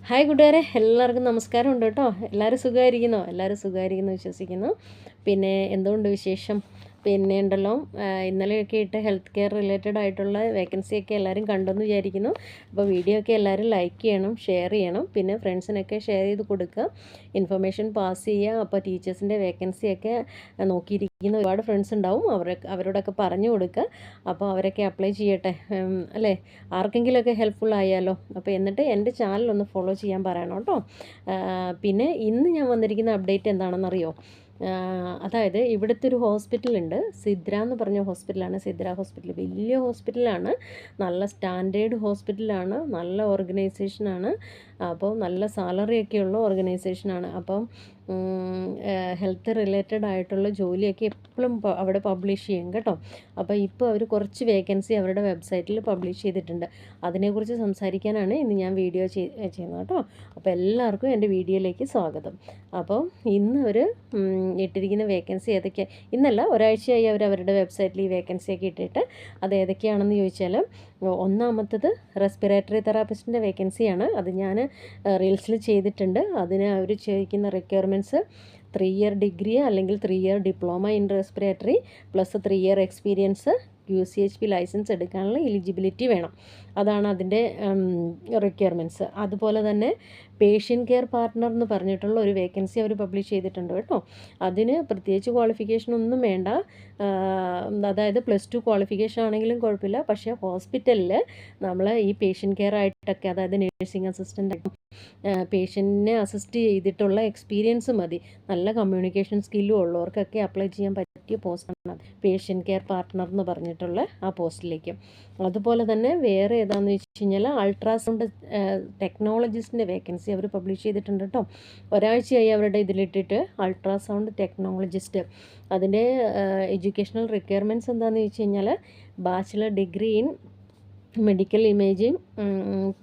Hi കൂട്ടുകാരെ, എല്ലാവർക്കും നമസ്കാരം ഉണ്ട് കേട്ടോ. എല്ലാവരും സുഖമായിരിക്കുന്നു വിശ്വസിക്കുന്നു. പിന്നെ എന്തുകൊണ്ട് വിശേഷം? പിന്നെ ഉണ്ടല്ലോ, ഇന്നലെയൊക്കെ ഇട്ട് ഹെൽത്ത് കെയർ റിലേറ്റഡ് ആയിട്ടുള്ള വേക്കൻസിയൊക്കെ എല്ലാവരും കണ്ടെന്ന് വിചാരിക്കുന്നു. അപ്പോൾ വീഡിയോ ഒക്കെ എല്ലാവരും ലൈക്ക് ചെയ്യണം, ഷെയർ ചെയ്യണം, പിന്നെ ഫ്രണ്ട്സിനൊക്കെ ഷെയർ ചെയ്ത് കൊടുക്കുക, ഇൻഫർമേഷൻ പാസ് ചെയ്യുക. അപ്പോൾ ടീച്ചേഴ്സിൻ്റെ വേക്കൻസിയൊക്കെ നോക്കിയിരിക്കുന്ന ഒരുപാട് ഫ്രണ്ട്സ് ഉണ്ടാവും, അവരോടൊക്കെ പറഞ്ഞു കൊടുക്കുക. അപ്പോൾ അവരൊക്കെ അപ്ലൈ ചെയ്യട്ടെ, അല്ലേ? ആർക്കെങ്കിലുമൊക്കെ ഹെൽപ്ഫുൾ ആയാലോ. അപ്പോൾ എന്നിട്ട് എൻ്റെ ചാനലൊന്ന് ഫോളോ ചെയ്യാൻ പറയണം കേട്ടോ. പിന്നെ ഇന്ന് ഞാൻ വന്നിരിക്കുന്ന അപ്ഡേറ്റ് എന്താണെന്നറിയോ? അതായത് ഇവിടുത്തെ ഒരു ഹോസ്പിറ്റലുണ്ട്, സിദ്ര എന്ന് പറഞ്ഞ ഹോസ്പിറ്റലാണ്. സിദ്ര ഹോസ്പിറ്റൽ വലിയ ഹോസ്പിറ്റലാണ്, നല്ല സ്റ്റാൻഡേർഡ് ഹോസ്പിറ്റലാണ്, നല്ല ഓർഗനൈസേഷനാണ്. അപ്പോൾ നല്ല സാലറിയൊക്കെയുള്ള ഓർഗനൈസേഷനാണ്. അപ്പം ഹെൽത്ത് റിലേറ്റഡ് ആയിട്ടുള്ള ജോലിയൊക്കെ എപ്പോഴും അവിടെ പബ്ലിഷ് ചെയ്യും കേട്ടോ. അപ്പോൾ ഇപ്പോൾ അവർ കുറച്ച് വേക്കൻസി അവരുടെ വെബ്സൈറ്റിൽ പബ്ലിഷ് ചെയ്തിട്ടുണ്ട്. അതിനെക്കുറിച്ച് സംസാരിക്കാനാണ് ഇന്ന് ഞാൻ വീഡിയോ ചെയ്യുന്നത് കേട്ടോ. അപ്പോൾ എല്ലാവർക്കും എൻ്റെ വീഡിയോയിലേക്ക് സ്വാഗതം. അപ്പോൾ ഇന്ന് അവർ ഇട്ടിരിക്കുന്ന വേക്കൻസി ഏതൊക്കെയാണ്, ഇന്നല്ല ഒരാഴ്ചയായി അവരുടെ വെബ്സൈറ്റിൽ ഈ വേക്കൻസിയൊക്കെ ഇട്ടിട്ട്. അത് ഏതൊക്കെയാണെന്ന് ചോദിച്ചാൽ, ഒന്നാമത്തത് റെസ്പിറേറ്ററി തെറാപ്പിസ്റ്റിൻ്റെ വേക്കൻസിയാണ്. അത് ഞാൻ റീൽസിൽ ചെയ്തിട്ടുണ്ട്. അതിന് അവർ ചോദിക്കുന്ന റിക്വയർമെൻറ്റ്സ് 3 ഇയർ ഡിഗ്രി അല്ലെങ്കിൽ 3 year diploma in respiratory plus 3 year experience, UCHP licence എടുക്കാനുള്ള എലിജിബിലിറ്റി വേണം. അതാണ് അതിൻ്റെ റിക്വയർമെൻറ്റ്സ്. അതുപോലെ തന്നെ പേഷ്യൻ്റ് കെയർ പാർട്ട്ണർ എന്ന് പറഞ്ഞിട്ടുള്ള ഒരു വേക്കൻസി അവർ പബ്ലിഷ് ചെയ്തിട്ടുണ്ട് കേട്ടോ. അതിന് പ്രത്യേകിച്ച് ക്വാളിഫിക്കേഷൻ ഒന്നും വേണ്ട. അതായത് +2 ക്വാളിഫിക്കേഷൻ ആണെങ്കിലും കുഴപ്പമില്ല. പക്ഷേ ഹോസ്പിറ്റലിൽ നമ്മൾ ഈ പേഷ്യൻ്റ് കെയർ ആയിട്ടൊക്കെ, അതായത് നേഴ്സിംഗ് അസിസ്റ്റൻ്റ്, പേഷ്യൻറ്റിനെ അസിസ്റ്റ് ചെയ്തിട്ടുള്ള എക്സ്പീരിയൻസ് മതി. നല്ല കമ്മ്യൂണിക്കേഷൻ സ്കില്ലും ഉള്ളവർക്കൊക്കെ അപ്ലൈ ചെയ്യാൻ പറ്റിയ പോസ്റ്റാണ് പേഷ്യൻ്റ് കെയർ പാർട്ട്ണർ എന്ന് പറഞ്ഞിട്ടുള്ള ആ പോസ്റ്റിലേക്ക്. അതുപോലെ തന്നെ വേറെ ഏതാണെന്ന് വെച്ച് കഴിഞ്ഞാൽ അൾട്രാസൗണ്ട് ടെക്നോളജിസ്റ്റിൻ്റെ വേക്കൻസി അവർ പബ്ലിഷ് ചെയ്തിട്ടുണ്ട് കേട്ടോ. ഒരാഴ്ചയായി അവരുടെ ഇതിലിട്ടിട്ട് അൾട്രാസൗണ്ട് ടെക്നോളജിസ്റ്റ്. അതിൻ്റെ എഡ്യൂക്കേഷണൽ റിക്വയർമെൻറ്റ്സ് എന്താണെന്ന് വെച്ച് കഴിഞ്ഞാൽ bachelor degree in medical imaging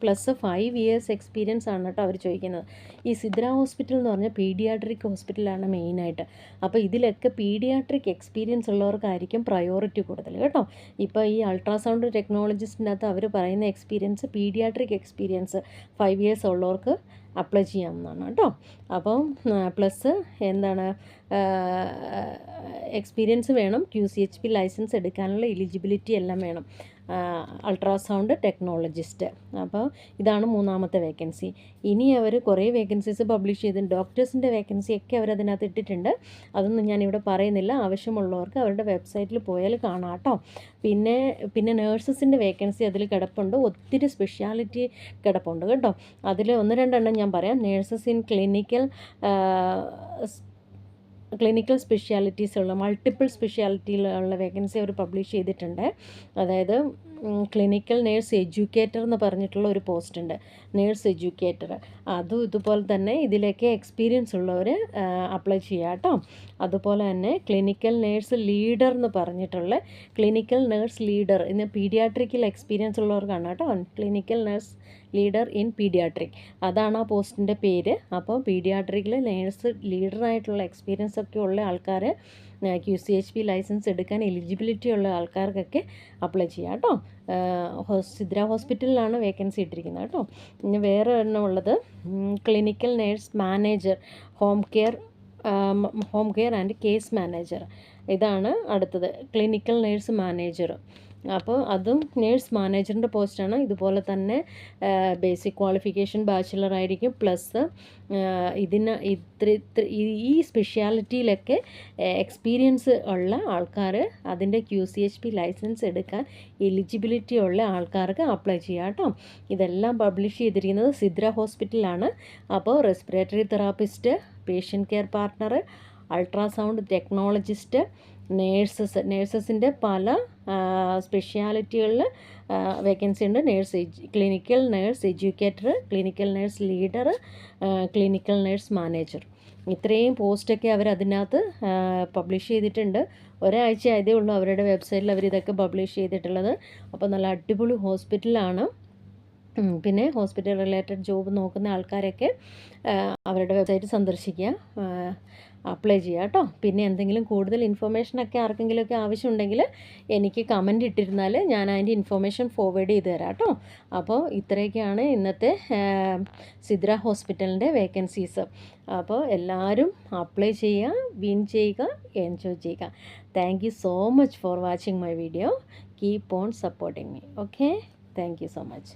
plus 5 years experience ആണ് കേട്ടോ അവർ ചോദിക്കുന്നത്. ഈ സിദ്ര ഹോസ്പിറ്റൽ എന്ന് പറഞ്ഞാൽ പീഡിയാട്രിക് ഹോസ്പിറ്റലാണ് മെയിനായിട്ട്. അപ്പോൾ ഇതിലൊക്കെ പീഡിയാട്രിക് എക്സ്പീരിയൻസ് ഉള്ളവർക്കായിരിക്കും പ്രയോറിറ്റി കൂടുതൽ കേട്ടോ. ഇപ്പോൾ ഈ അൾട്രാസൗണ്ട് ടെക്നോളജിസ്റ്റിൻ്റെ അകത്ത് അവർ പറയുന്ന എക്സ്പീരിയൻസ്, പീഡിയാട്രിക് എക്സ്പീരിയൻസ് 5 ഇയേഴ്സ് ഉള്ളവർക്ക് അപ്ലൈ ചെയ്യാവുന്നതാണ് കേട്ടോ. അപ്പം പ്ലസ് എന്താണ്, എക്സ്പീരിയൻസ് വേണം, QCHP ലൈസൻസ് എടുക്കാനുള്ള എലിജിബിലിറ്റി എല്ലാം വേണം, അൾട്രാസൗണ്ട് ടെക്നോളജിസ്റ്റ്. അപ്പോൾ ഇതാണ് മൂന്നാമത്തെ വേക്കൻസി. ഇനി അവർ കുറേ വേക്കൻസീസ് പബ്ലിഷ് ചെയ്തിട്ടുണ്ട്. ഡോക്ടേഴ്സിൻ്റെ വേക്കൻസിയൊക്കെ അവരതിനകത്ത് ഇട്ടിട്ടുണ്ട്. അതൊന്നും ഞാനിവിടെ പറയുന്നില്ല. ആവശ്യമുള്ളവർക്ക് അവരുടെ വെബ്സൈറ്റിൽ പോയാൽ കാണാം കേട്ടോ. പിന്നെ നേഴ്സസിൻ്റെ വേക്കൻസി അതിൽ കിടപ്പുണ്ട്. ഒത്തിരി സ്പെഷ്യാലിറ്റി കിടപ്പുണ്ട് കേട്ടോ. അതിൽ 1-2 ഞാൻ പറയാം. നേഴ്സസ് ഇൻ ക്ലിനിക്കൽ സ്പെഷ്യാലിറ്റീസ് ഉള്ള, മൾട്ടിപ്പിൾ സ്പെഷ്യാലിറ്റിയിലുള്ള വേക്കൻസി അവർ പബ്ലിഷ് ചെയ്തിട്ടുണ്ട്. അതായത് ക്ലിനിക്കൽ നേഴ്സ് എഡ്യൂക്കേറ്റർ എന്ന് പറഞ്ഞിട്ടുള്ള ഒരു പോസ്റ്റ് ഉണ്ട്, നേഴ്സ് എഡ്യൂക്കേറ്റർ. അതും ഇതുപോലെ തന്നെ ഇതിലേക്ക് എക്സ്പീരിയൻസ് ഉള്ളവർ അപ്ലൈ ചെയ്യുക കേട്ടോ. അതുപോലെ തന്നെ ക്ലിനിക്കൽ നേഴ്സ് ലീഡർ എന്ന് പറഞ്ഞിട്ടുള്ള, ക്ലിനിക്കൽ നേഴ്സ് ലീഡർ ഇന്ന് പീഡിയാട്രിക്കിൽ എക്സ്പീരിയൻസ് ഉള്ളവർക്കാണ് കേട്ടോ. Clinical nurse leader in paediatric, അതാണ് ആ പോസ്റ്റിൻ്റെ പേര്. അപ്പോൾ പീഡിയാട്രിക്കിൽ നേഴ്സ് ലീഡറായിട്ടുള്ള എക്സ്പീരിയൻസ് ഒക്കെ ഉള്ള ആൾക്കാർ, QCHP ലൈസൻസ് എടുക്കാൻ എലിജിബിലിറ്റി ഉള്ള ആൾക്കാർക്കൊക്കെ അപ്ലൈ ചെയ്യാം കേട്ടോ. സിദ്ര ഹോസ്പിറ്റലിലാണ് വേക്കൻസി ഇട്ടിരിക്കുന്നത് കേട്ടോ. പിന്നെ വേറെ ഒരെണ്ണം ഉള്ളത് clinical nurse manager, home care and case manager. ഇതാണ് അടുത്തത്, ക്ലിനിക്കൽ നേഴ്സ് മാനേജർ. അപ്പോൾ അതും നേഴ്സ് മാനേജറിൻ്റെ പോസ്റ്റാണ്. ഇതുപോലെ തന്നെ ബേസിക് ക്വാളിഫിക്കേഷൻ ബാച്ചിലർ ആയിരിക്കും. പ്ലസ് ഈ സ്പെഷ്യാലിറ്റിയിലൊക്കെ എക്സ്പീരിയൻസ് ഉള്ള ആൾക്കാർ, അതിൻ്റെ QCHP ലൈസൻസ് എടുക്കാൻ എലിജിബിലിറ്റി ഉള്ള ആൾക്കാർക്ക് അപ്ലൈ ചെയ്യാം കേട്ടോ. ഇതെല്ലാം പബ്ലിഷ് ചെയ്തിരിക്കുന്നത് സിദ്ര ഹോസ്പിറ്റലാണ്. അപ്പോൾ respiratory therapist, patient care partner, ultrasound technologist, നേഴ്സസിൻ്റെ പല സ്പെഷ്യാലിറ്റികളിൽ വേക്കൻസി ഉണ്ട്. Clinical nurse educator, clinical nurse leader, clinical nurse manager. ഇത്രയും പോസ്റ്റൊക്കെ അവർ അതിനകത്ത് പബ്ലിഷ് ചെയ്തിട്ടുണ്ട്. ഒരാഴ്ച ആയതേ ഉള്ളൂ അവരുടെ വെബ്സൈറ്റിൽ അവരിതൊക്കെ പബ്ലിഷ് ചെയ്തിട്ടുള്ളത്. അപ്പോൾ നല്ല അടിപൊളി ഹോസ്പിറ്റലാണ്. പിന്നെ ഹോസ്പിറ്റൽ റിലേറ്റഡ് ജോബ് നോക്കുന്ന ആൾക്കാരൊക്കെ അവരുടെ വെബ്സൈറ്റ് സന്ദർശിക്കുക, അപ്ലൈ ചെയ്യുക കേട്ടോ. പിന്നെ എന്തെങ്കിലും കൂടുതൽ ഇൻഫർമേഷനൊക്കെ ആർക്കെങ്കിലുമൊക്കെ ആവശ്യമുണ്ടെങ്കിൽ എനിക്ക് കമൻറ്റ് ഇട്ടിരുന്നാൽ ഞാൻ അതിൻ്റെ ഇൻഫർമേഷൻ ഫോർവേഡ് ചെയ്ത് തരാം കേട്ടോ. അപ്പോൾ ഇത്രയൊക്കെയാണ് ഇന്നത്തെ സിദ്ര ഹോസ്പിറ്റലിൻ്റെ വേക്കൻസീസ്. അപ്പോൾ എല്ലാവരും അപ്ലൈ ചെയ്യുക, വിൻ ചെയ്യുക, എൻജോയ് ചെയ്യുക. Thank you so much for watching my video. Keep on supporting me. Okay, thank you so much.